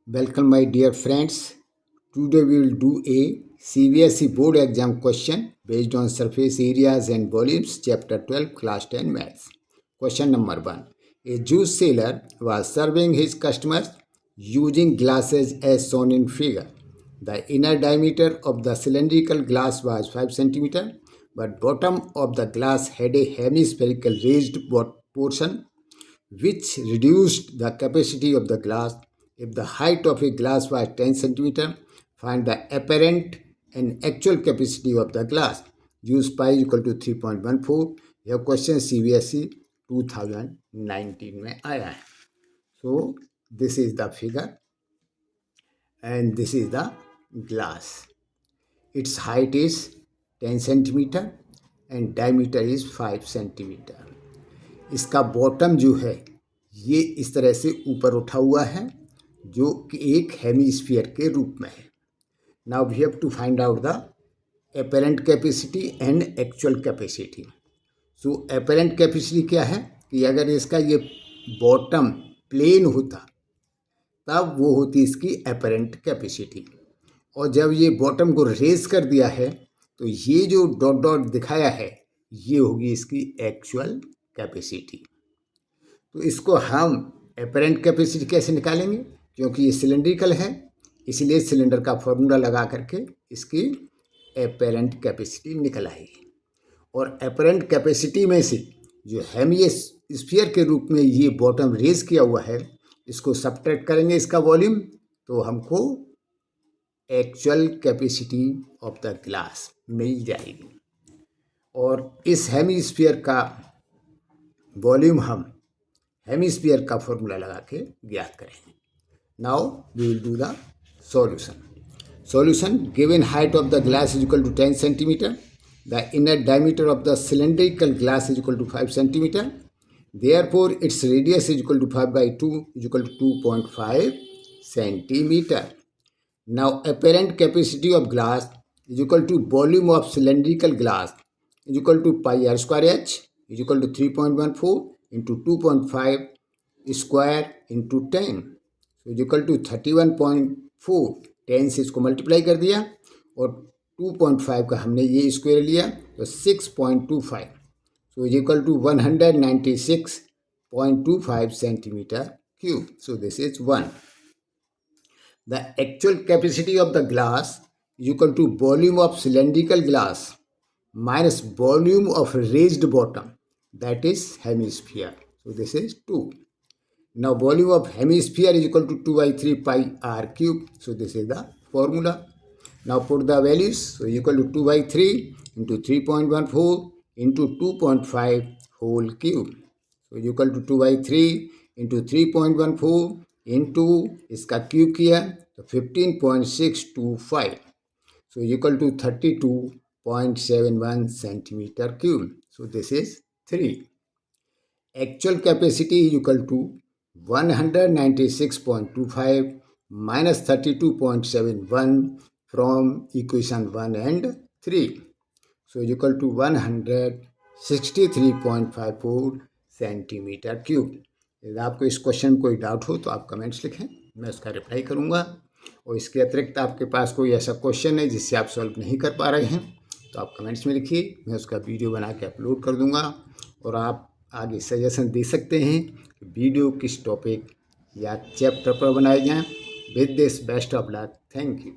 Welcome my dear friends. Today we will do a CBSE board exam question based on surface areas and volumes, chapter 12, class 10 maths. Question number 1. A juice seller was serving his customers using glasses as shown in figure. The inner diameter of the cylindrical glass was 5 cm, but bottom of the glass had a hemispherical raised portion which reduced the capacity of the glass. If the height of a glass was 10 cm, find the apparent and actual capacity of the glass. Use pi equal to 3.14. यह question CBSE 2019 में आया है. So this is the figure and this is the glass. Its height is 10 cm and diameter is 5 cm. इसका bottom जो है ये इस तरह से ऊपर उठा हुआ है जो कि एक हेमीस्फीयर के रूप में है. Now we have to find out the apparent capacity and actual capacity. So apparent capacity क्या है कि अगर इसका ये बॉटम प्लेन होता तब वो होती इसकी एपेरेंट कैपेसिटी, और जब ये बॉटम को रेज कर दिया है तो ये जो डॉट डॉट दिखाया है ये होगी इसकी एक्चुअल कैपेसिटी. तो इसको हम एपेरेंट कैपेसिटी कैसे निकालेंगे, क्योंकि ये सिलेंड्रिकल है इसलिए सिलेंडर का फॉर्मूला लगा करके इसकी एपेरेंट कैपेसिटी निकल आएगी. और एपेरेंट कैपेसिटी में से जो हेमिस्फीयर के रूप में ये बॉटम रेज किया हुआ है इसको सब्ट्रैक्ट करेंगे इसका वॉल्यूम, तो हमको actual capacity of the glass मिल जाएगी. और इस हेमिस्फीयर का वॉल्यूम हम हेमिस्फीयर का फॉर्मूला लगा के ज्ञात करेंगे. Now we will do the solution. Solution: given height of the glass is equal to 10 cm, the inner diameter of the cylindrical glass is equal to 5 cm. Therefore, its radius is equal to 5 by 2 is equal to 2.5 cm. Now, apparent capacity of glass is equal to volume of cylindrical glass is equal to pi r square h is equal to 3.14 into 2.5 square into 10. So, is equal to 31.4. 10 से इसको multiply कर दिया और 2.5 का हमने ये square लिया तो 6.25. So is equal to 196.25 centimetre cube. So this is 1. The actual capacity of the glass is equal to volume of cylindrical glass minus volume of raised bottom, that is hemisphere. So this is 2. Now volume of hemisphere is equal to 2 by 3 pi r cube. So this is the formula. Now put the values. So equal to 2 by 3 into 3.14 into 2.5 whole cube. So equal to 2 by 3 into 3.14 into इसका cube किया तो 15.625. So equal to 32.71 centimeter cube. So this is 3. Actual capacity is equal to 196.25 minus 32.71 from equation 1 and 3. So is equal to 163.54 centimetre cube. यदि आपको इस question में कोई doubt हो तो आप कमेंट्स लिखें, मैं उसका रिप्लाई करूंगा. और इसके अतिरिक्त आपके पास कोई ऐसा क्वेश्चन है जिससे आप सॉल्व नहीं कर पा रहे हैं तो आप कमेंट्स में लिखिए, मैं उसका वीडियो बना के अपलोड कर दूंगा. और आप आगे सजेशन दे सकते हैं कि वीडियो किस टॉपिक या चैप्टर पर बनाए जाएं. With this best of luck. Thank you.